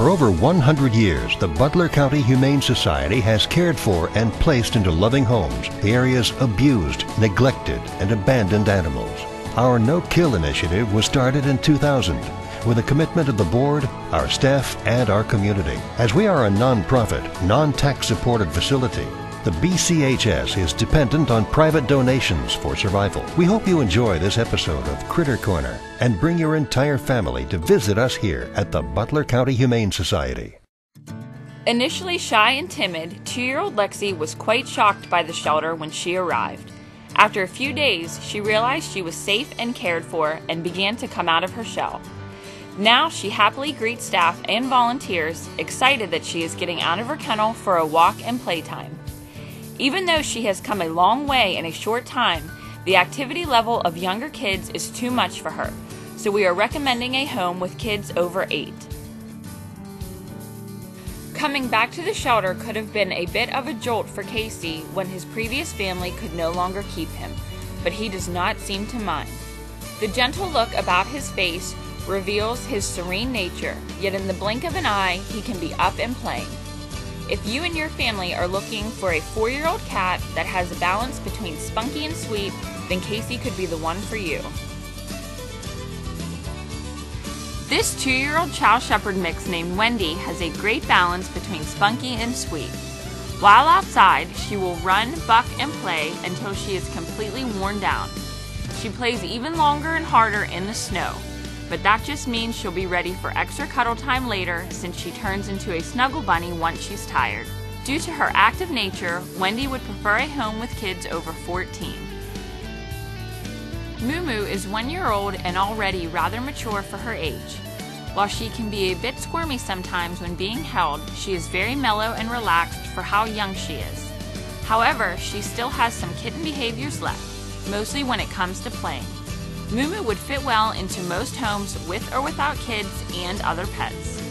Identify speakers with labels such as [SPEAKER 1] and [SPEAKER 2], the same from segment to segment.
[SPEAKER 1] For over 100 years, the Butler County Humane Society has cared for and placed into loving homes the area's abused, neglected, and abandoned animals. Our No-Kill initiative was started in 2000 with a commitment of the board, our staff, and our community. As we are a non-profit, non-tax supported facility, the BCHS is dependent on private donations for survival. We hope you enjoy this episode of Critter Corner and bring your entire family to visit us here at the Butler County Humane Society.
[SPEAKER 2] Initially shy and timid, 2-year-old Lexi was quite shocked by the shelter when she arrived. After a few days, she realized she was safe and cared for and began to come out of her shell. Now she happily greets staff and volunteers, excited that she is getting out of her kennel for a walk and playtime. Even though she has come a long way in a short time, the activity level of younger kids is too much for her, so we are recommending a home with kids over 8. Coming back to the shelter could have been a bit of a jolt for Casey when his previous family could no longer keep him, but he does not seem to mind. The gentle look about his face reveals his serene nature, yet in the blink of an eye, he can be up and playing. If you and your family are looking for a 4-year-old cat that has a balance between spunky and sweet, then Casey could be the one for you. This 2-year-old Chow Shepherd mix named Wendy has a great balance between spunky and sweet. While outside, she will run, buck, and play until she is completely worn down. She plays even longer and harder in the snow, but that just means she'll be ready for extra cuddle time later since she turns into a snuggle bunny once she's tired. Due to her active nature, Wendy would prefer a home with kids over 14. Moo Moo is 1-year-old and already rather mature for her age. While she can be a bit squirmy sometimes when being held, she is very mellow and relaxed for how young she is. However, she still has some kitten behaviors left, mostly when it comes to playing. Moo Moo would fit well into most homes with or without kids and other pets.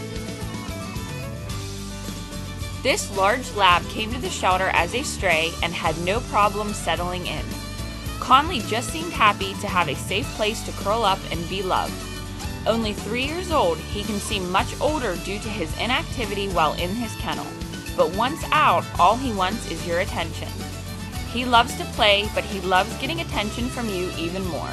[SPEAKER 2] This large lab came to the shelter as a stray and had no problem settling in. Conley just seemed happy to have a safe place to curl up and be loved. Only 3 years old, he can seem much older due to his inactivity while in his kennel. But once out, all he wants is your attention. He loves to play, but he loves getting attention from you even more.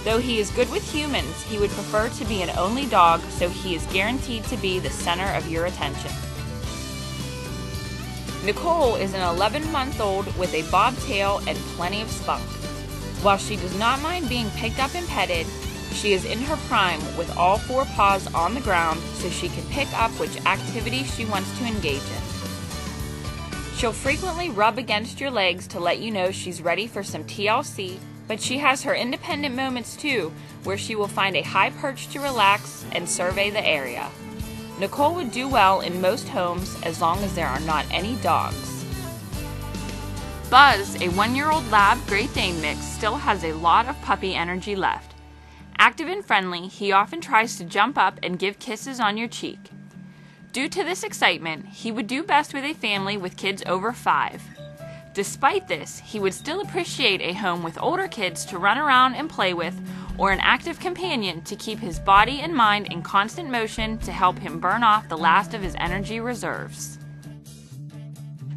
[SPEAKER 2] Though he is good with humans, he would prefer to be an only dog, so he is guaranteed to be the center of your attention. Nicole is an 11-month-old with a bobtail and plenty of spunk. While she does not mind being picked up and petted, she is in her prime with all 4 paws on the ground, so she can pick up which activity she wants to engage in. She'll frequently rub against your legs to let you know she's ready for some TLC, but she has her independent moments too, where she will find a high perch to relax and survey the area. Nicole would do well in most homes as long as there are not any dogs. Buzz, a 1-year-old lab Great Dane mix, still has a lot of puppy energy left. Active and friendly, he often tries to jump up and give kisses on your cheek. Due to this excitement, he would do best with a family with kids over 5. Despite this, he would still appreciate a home with older kids to run around and play with, or an active companion to keep his body and mind in constant motion to help him burn off the last of his energy reserves.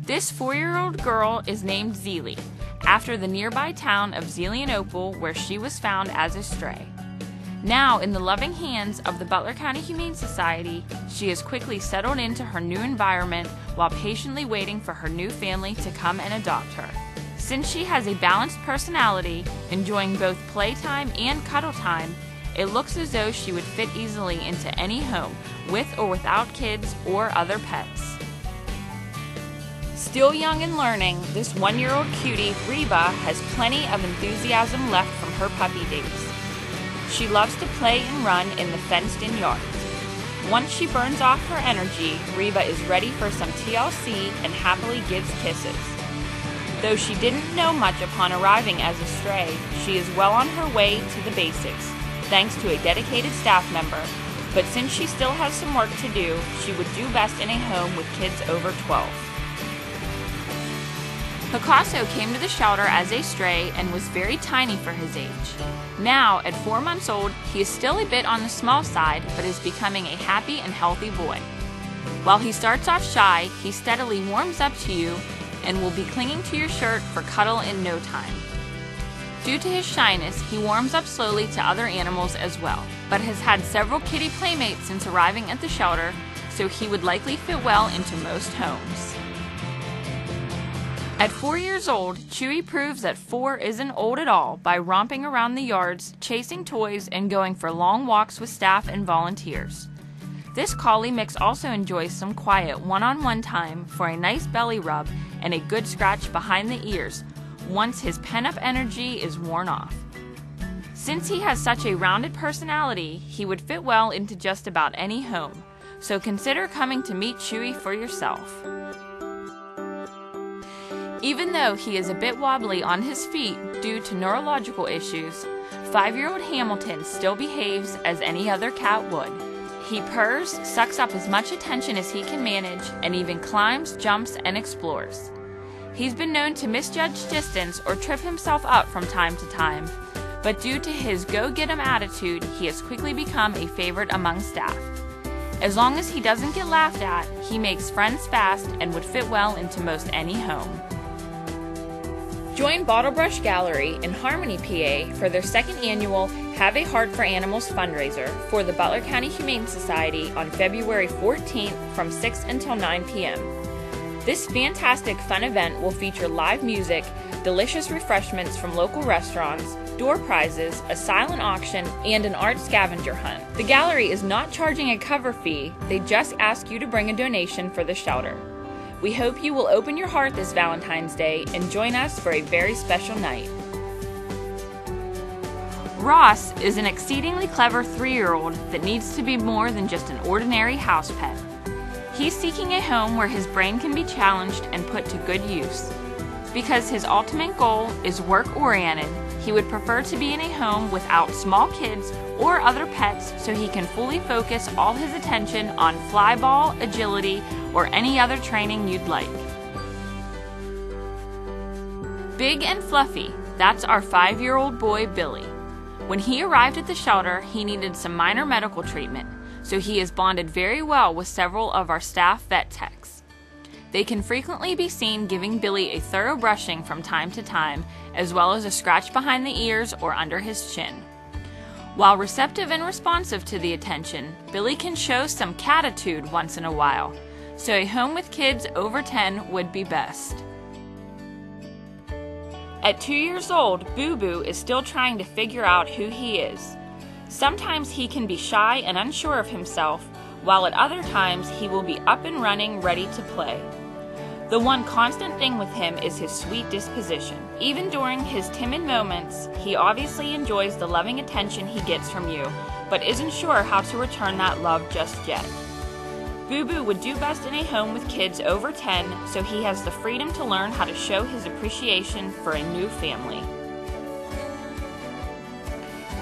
[SPEAKER 2] This 4-year-old girl is named Zeely, after the nearby town of Zelian-Opal, where she was found as a stray. Now, in the loving hands of the Butler County Humane Society, she has quickly settled into her new environment while patiently waiting for her new family to come and adopt her. Since she has a balanced personality, enjoying both playtime and cuddle time, it looks as though she would fit easily into any home, with or without kids or other pets. Still young and learning, this 1-year-old cutie, Reba, has plenty of enthusiasm left from her puppy days. She loves to play and run in the fenced-in yards. Once she burns off her energy, Reba is ready for some TLC and happily gives kisses. Though she didn't know much upon arriving as a stray, she is well on her way to the basics, thanks to a dedicated staff member. But since she still has some work to do, she would do best in a home with kids over 12. Picasso came to the shelter as a stray and was very tiny for his age. Now, at 4 months old, he is still a bit on the small side, but is becoming a happy and healthy boy. While he starts off shy, he steadily warms up to you and will be clinging to your shirt for cuddle in no time. Due to his shyness, he warms up slowly to other animals as well, but has had several kitty playmates since arriving at the shelter, so he would likely fit well into most homes. At 4 years old, Chewy proves that 4 isn't old at all by romping around the yards, chasing toys, and going for long walks with staff and volunteers. This collie mix also enjoys some quiet one-on-one time for a nice belly rub and a good scratch behind the ears once his pent-up energy is worn off. Since he has such a rounded personality, he would fit well into just about any home, so consider coming to meet Chewy for yourself. Even though he is a bit wobbly on his feet due to neurological issues, 5-year-old Hamilton still behaves as any other cat would. He purrs, sucks up as much attention as he can manage, and even climbs, jumps, and explores. He's been known to misjudge distance or trip himself up from time to time, but due to his go-get-em attitude, he has quickly become a favorite among staff. As long as he doesn't get laughed at, he makes friends fast and would fit well into most any home. Join Bottlebrush Gallery in Harmony, PA for their second annual Have a Heart for Animals fundraiser for the Butler County Humane Society on February 14th from 6 until 9 p.m. This fantastic fun event will feature live music, delicious refreshments from local restaurants, door prizes, a silent auction, and an art scavenger hunt. The gallery is not charging a cover fee, they just ask you to bring a donation for the shelter. We hope you will open your heart this Valentine's Day and join us for a very special night. Ross is an exceedingly clever 3-year-old that needs to be more than just an ordinary house pet. He's seeking a home where his brain can be challenged and put to good use. Because his ultimate goal is work-oriented, he would prefer to be in a home without small kids or other pets so he can fully focus all his attention on flyball, agility, or any other training you'd like. Big and fluffy, that's our 5-year-old boy Billy. When he arrived at the shelter, he needed some minor medical treatment, so he is bonded very well with several of our staff vet techs. They can frequently be seen giving Billy a thorough brushing from time to time, as well as a scratch behind the ears or under his chin. While receptive and responsive to the attention, Billy can show some catitude once in a while, so a home with kids over 10 would be best. At 2 years old, Boo Boo is still trying to figure out who he is. Sometimes he can be shy and unsure of himself, while at other times he will be up and running, ready to play. The one constant thing with him is his sweet disposition. Even during his timid moments, he obviously enjoys the loving attention he gets from you, but isn't sure how to return that love just yet. Boo Boo would do best in a home with kids over 10, so he has the freedom to learn how to show his appreciation for a new family.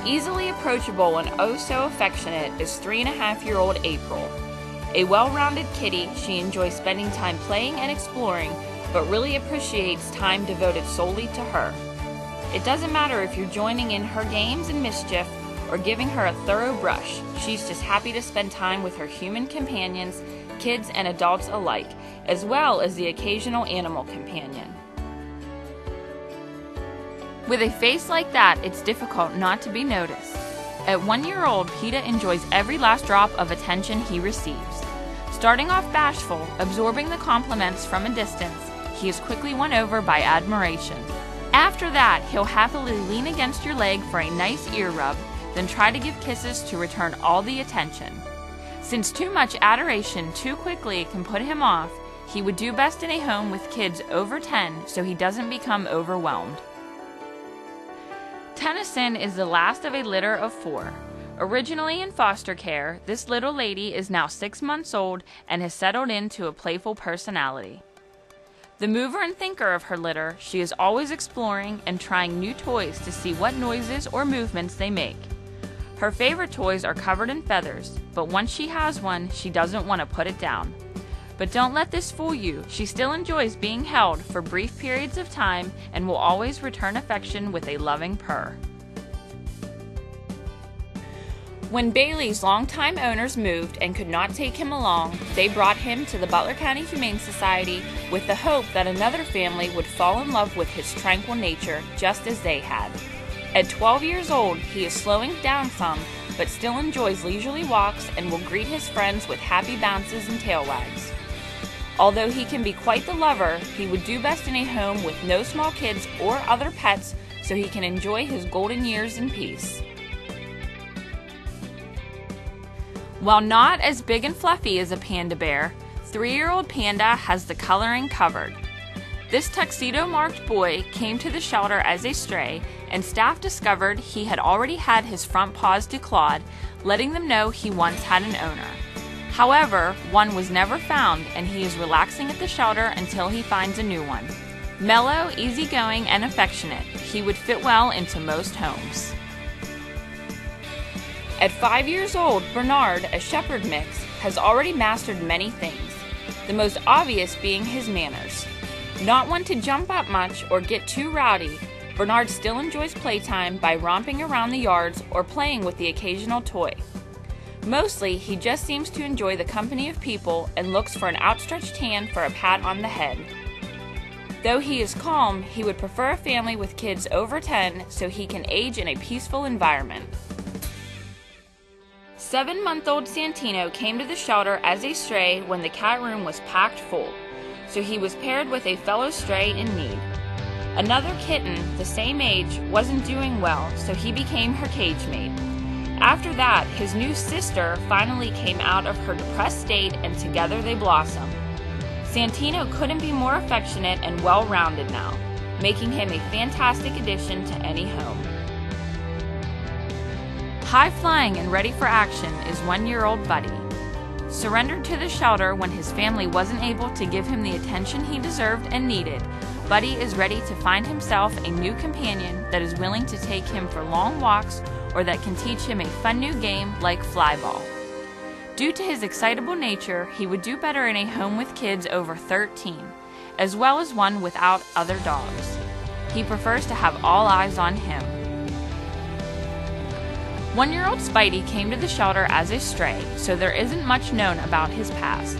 [SPEAKER 2] Easily approachable and oh so affectionate is 3.5-year-old April. A well-rounded kitty, she enjoys spending time playing and exploring, but really appreciates time devoted solely to her. It doesn't matter if you're joining in her games and mischief or giving her a thorough brush, she's just happy to spend time with her human companions, kids and adults alike, as well as the occasional animal companion. With a face like that, it's difficult not to be noticed. At 1 year old, PETA enjoys every last drop of attention he receives. Starting off bashful, absorbing the compliments from a distance, he is quickly won over by admiration. After that, he'll happily lean against your leg for a nice ear rub, then try to give kisses to return all the attention. Since too much adoration too quickly can put him off, he would do best in a home with kids over 10 so he doesn't become overwhelmed. Tennyson is the last of a litter of 4. Originally in foster care, this little lady is now 6 months old and has settled into a playful personality. The mover and thinker of her litter, she is always exploring and trying new toys to see what noises or movements they make. Her favorite toys are covered in feathers, but once she has one, she doesn't want to put it down. But don't let this fool you, she still enjoys being held for brief periods of time and will always return affection with a loving purr. When Bailey's longtime owners moved and could not take him along, they brought him to the Butler County Humane Society with the hope that another family would fall in love with his tranquil nature just as they had. At 12 years old, he is slowing down some, but still enjoys leisurely walks and will greet his friends with happy bounces and tail wags. Although he can be quite the lover, he would do best in a home with no small kids or other pets so he can enjoy his golden years in peace. While not as big and fluffy as a panda bear, 3-year-old Panda has the coloring covered. This tuxedo-marked boy came to the shelter as a stray, and staff discovered he had already had his front paws declawed, letting them know he once had an owner. However, one was never found, and he is relaxing at the shelter until he finds a new one. Mellow, easygoing, and affectionate, he would fit well into most homes. At 5 years old, Bernard, a shepherd mix, has already mastered many things, the most obvious being his manners. Not one to jump up much or get too rowdy, Bernard still enjoys playtime by romping around the yards or playing with the occasional toy. Mostly, he just seems to enjoy the company of people and looks for an outstretched hand for a pat on the head. Though he is calm, he would prefer a family with kids over 10 so he can age in a peaceful environment. 7-month-old Santino came to the shelter as a stray when the cat room was packed full, so he was paired with a fellow stray in need. Another kitten, the same age, wasn't doing well, so he became her cage mate. After that, his new sister finally came out of her depressed state and together they blossomed. Santino couldn't be more affectionate and well-rounded now, making him a fantastic addition to any home. High-flying and ready for action is 1-year-old Buddy. Surrendered to the shelter when his family wasn't able to give him the attention he deserved and needed, Buddy is ready to find himself a new companion that is willing to take him for long walks or that can teach him a fun new game like flyball. Due to his excitable nature, he would do better in a home with kids over 13, as well as one without other dogs. He prefers to have all eyes on him. 1-year-old Spidey came to the shelter as a stray, so there isn't much known about his past.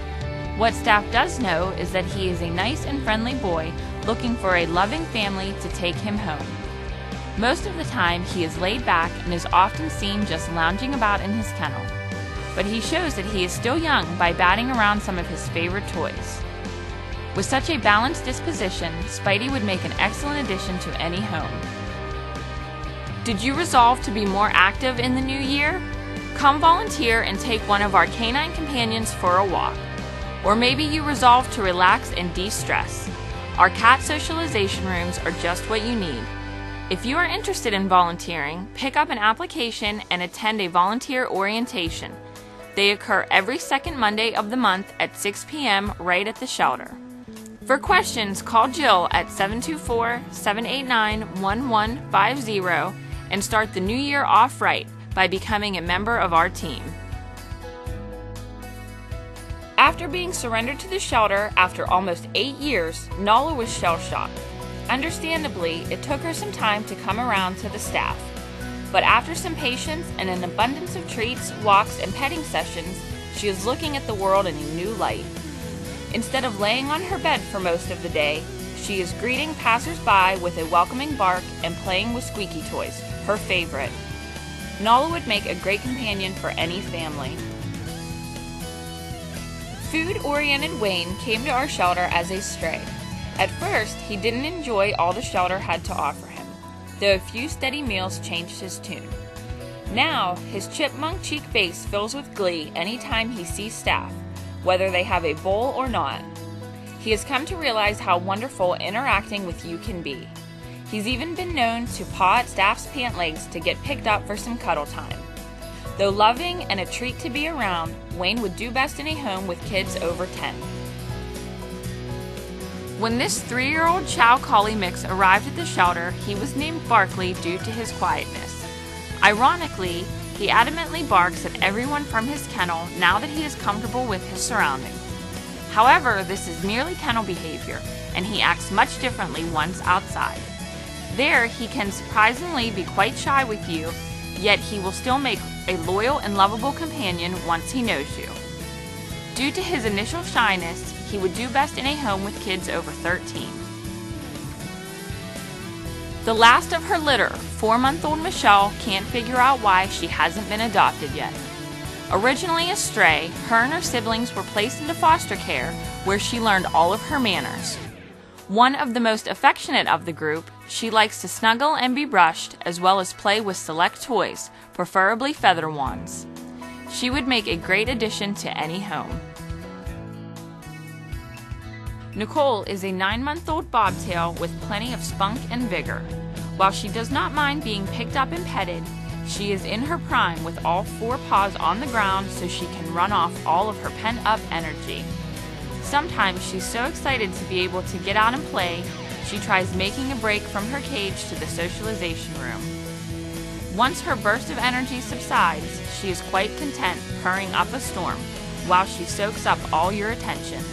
[SPEAKER 2] What staff does know is that he is a nice and friendly boy looking for a loving family to take him home. Most of the time, he is laid back and is often seen just lounging about in his kennel. But he shows that he is still young by batting around some of his favorite toys. With such a balanced disposition, Spidey would make an excellent addition to any home. Did you resolve to be more active in the new year? Come volunteer and take one of our canine companions for a walk. Or maybe you resolve to relax and de-stress. Our cat socialization rooms are just what you need. If you are interested in volunteering, pick up an application and attend a volunteer orientation. They occur every second Monday of the month at 6 p.m. right at the shelter. For questions, call Jill at 724-789-1150 and start the new year off right by becoming a member of our team. After being surrendered to the shelter after almost 8 years, Nala was shell-shocked. Understandably, it took her some time to come around to the staff. But after some patience and an abundance of treats, walks, and petting sessions, she is looking at the world in a new light. Instead of laying on her bed for most of the day, she is greeting passers-by with a welcoming bark and playing with squeaky toys, her favorite. Nala would make a great companion for any family. Food-oriented Wayne came to our shelter as a stray. At first, he didn't enjoy all the shelter had to offer him, though a few steady meals changed his tune. Now, his chipmunk cheek face fills with glee anytime he sees staff, whether they have a bowl or not. He has come to realize how wonderful interacting with you can be. He's even been known to paw at staff's pant legs to get picked up for some cuddle time. Though loving and a treat to be around, Wayne would do best in a home with kids over 10. When this 3-year-old Chow Collie mix arrived at the shelter, he was named Barkley due to his quietness. Ironically, he adamantly barks at everyone from his kennel now that he is comfortable with his surroundings. However, this is merely kennel behavior, and he acts much differently once outside. There, he can surprisingly be quite shy with you, yet he will still make a loyal and lovable companion once he knows you. Due to his initial shyness, he would do best in a home with kids over 13. The last of her litter, 4-month-old Michelle can't figure out why she hasn't been adopted yet. Originally a stray, her and her siblings were placed into foster care where she learned all of her manners. One of the most affectionate of the group, she likes to snuggle and be brushed as well as play with select toys, preferably feather wands. She would make a great addition to any home. Nicole is a 9-month-old bobtail with plenty of spunk and vigor. While she does not mind being picked up and petted, she is in her prime with all 4 paws on the ground so she can run off all of her pent-up energy. Sometimes she's so excited to be able to get out and play, she tries making a break from her cage to the socialization room. Once her burst of energy subsides, she is quite content purring up a storm while she soaks up all your attention.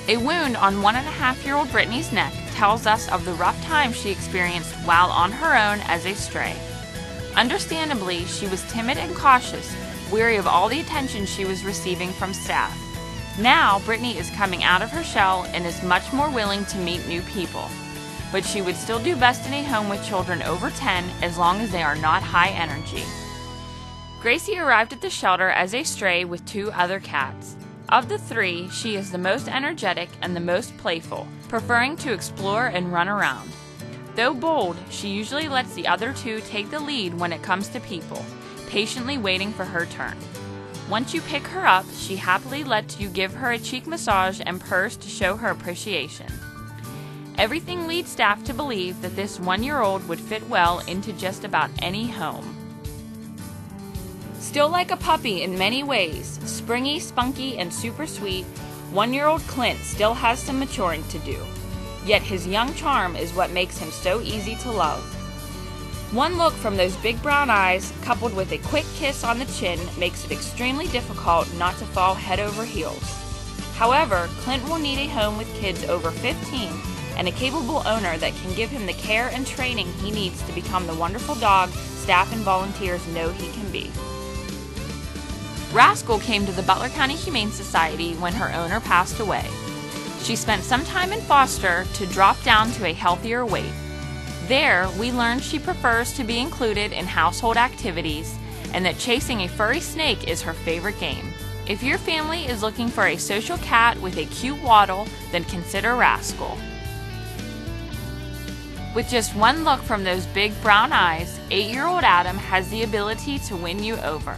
[SPEAKER 2] A wound on 1.5-year-old Brittany's neck tells us of the rough time she experienced while on her own as a stray. Understandably, she was timid and cautious, weary of all the attention she was receiving from staff. Now, Brittany is coming out of her shell and is much more willing to meet new people. But she would still do best in a home with children over 10 as long as they are not high energy. Gracie arrived at the shelter as a stray with 2 other cats. Of the 3, she is the most energetic and the most playful, preferring to explore and run around. Though bold, she usually lets the other 2 take the lead when it comes to people, patiently waiting for her turn. Once you pick her up, she happily lets you give her a cheek massage and purrs to show her appreciation. Everything leads staff to believe that this 1-year-old would fit well into just about any home. Still like a puppy in many ways, springy, spunky, and super sweet, 1-year-old Clint still has some maturing to do. Yet his young charm is what makes him so easy to love. One look from those big brown eyes, coupled with a quick kiss on the chin, makes it extremely difficult not to fall head over heels. However, Clint will need a home with kids over 15 and a capable owner that can give him the care and training he needs to become the wonderful dog staff and volunteers know he can be. Rascal came to the Butler County Humane Society when her owner passed away. She spent some time in foster to drop down to a healthier weight. There, we learned she prefers to be included in household activities and that chasing a furry snake is her favorite game. If your family is looking for a social cat with a cute waddle, then consider Rascal. With just one look from those big brown eyes, 8-year-old Adam has the ability to win you over.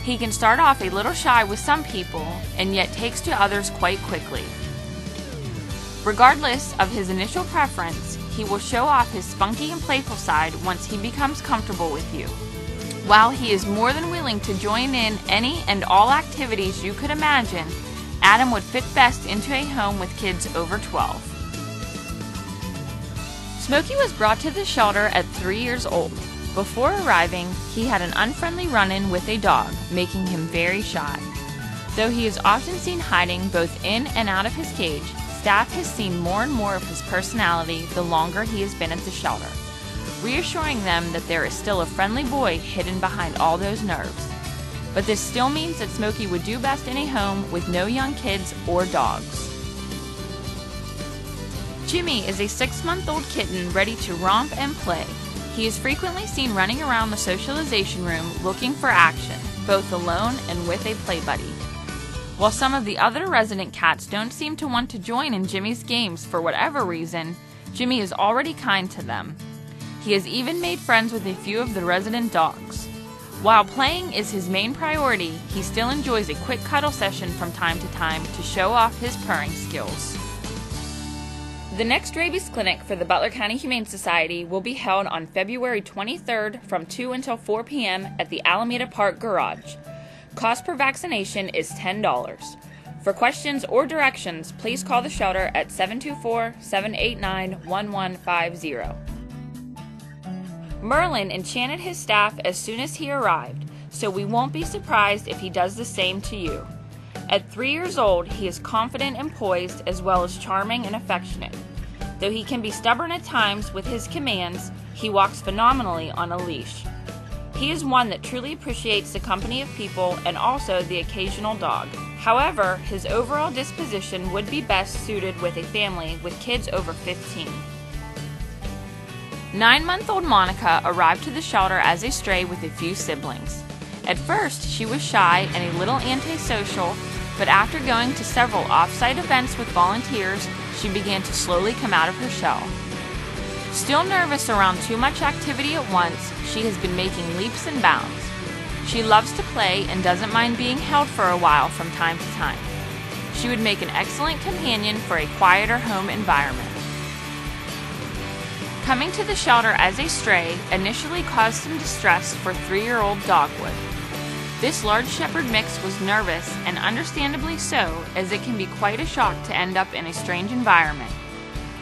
[SPEAKER 2] He can start off a little shy with some people and yet takes to others quite quickly. Regardless of his initial preference, he will show off his spunky and playful side once he becomes comfortable with you. While he is more than willing to join in any and all activities you could imagine, Adam would fit best into a home with kids over 12. Smokey was brought to the shelter at 3 years old. Before arriving, he had an unfriendly run-in with a dog, making him very shy. Though he is often seen hiding both in and out of his cage, staff has seen more and more of his personality the longer he has been at the shelter, reassuring them that there is still a friendly boy hidden behind all those nerves. But this still means that Smokey would do best in a home with no young kids or dogs. Jimmy is a 6-month-old kitten ready to romp and play. He is frequently seen running around the socialization room looking for action, both alone and with a play buddy. While some of the other resident cats don't seem to want to join in Jimmy's games for whatever reason, Jimmy is already kind to them. He has even made friends with a few of the resident dogs. While playing is his main priority, he still enjoys a quick cuddle session from time to time to show off his purring skills. The next rabies clinic for the Butler County Humane Society will be held on February 23rd from 2 until 4 p.m. at the Alameda Park Garage. Cost per vaccination is $10. For questions or directions, please call the shelter at 724-789-1150. Merlin enchanted his staff as soon as he arrived, so we won't be surprised if he does the same to you. At 3 years old, he is confident and poised as well as charming and affectionate. Though he can be stubborn at times with his commands, He walks phenomenally on a leash. He is one that truly appreciates the company of people and also the occasional dog. However, his overall disposition would be best suited with a family with kids over 15. 9-month-old Monica arrived to the shelter as a stray with a few siblings. At first, she was shy and a little antisocial, but after going to several off-site events with volunteers, she began to slowly come out of her shell. Still nervous around too much activity at once, she has been making leaps and bounds. She loves to play and doesn't mind being held for a while from time to time. She would make an excellent companion for a quieter home environment. Coming to the shelter as a stray initially caused some distress for 3-year-old Dogwood. This large shepherd mix was nervous, and understandably so, as it can be quite a shock to end up in a strange environment.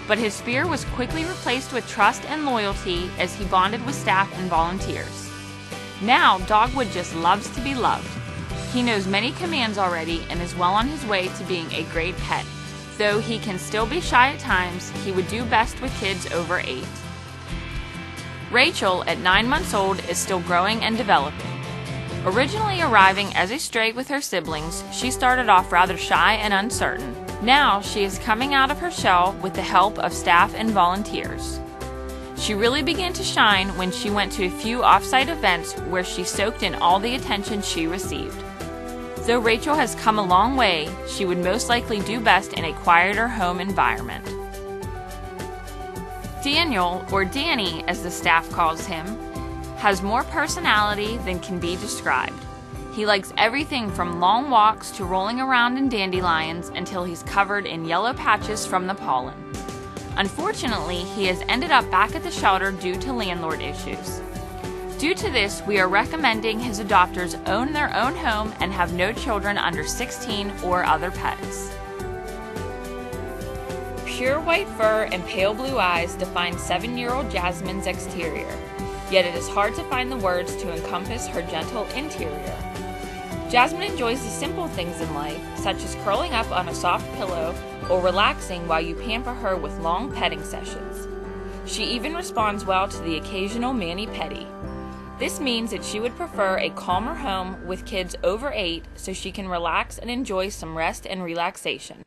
[SPEAKER 2] But his fear was quickly replaced with trust and loyalty as he bonded with staff and volunteers. Now, Dogwood just loves to be loved. He knows many commands already and is well on his way to being a great pet. Though he can still be shy at times, he would do best with kids over 8. Rachel, at 9 months old, is still growing and developing. Originally arriving as a stray with her siblings, she started off rather shy and uncertain. Now she is coming out of her shell with the help of staff and volunteers. She really began to shine when she went to a few off-site events where she soaked in all the attention she received. Though Rachel has come a long way, she would most likely do best in a quieter home environment. Daniel, or Danny as the staff calls him, has more personality than can be described. He likes everything from long walks to rolling around in dandelions until he's covered in yellow patches from the pollen. Unfortunately, he has ended up back at the shelter due to landlord issues. Due to this, we are recommending his adopters own their own home and have no children under 16 or other pets. Pure white fur and pale blue eyes define 7-year-old Jasmine's exterior, yet it is hard to find the words to encompass her gentle interior. Jasmine enjoys the simple things in life, such as curling up on a soft pillow or relaxing while you pamper her with long petting sessions. She even responds well to the occasional mani-pedi. This means that she would prefer a calmer home with kids over 8 so she can relax and enjoy some rest and relaxation.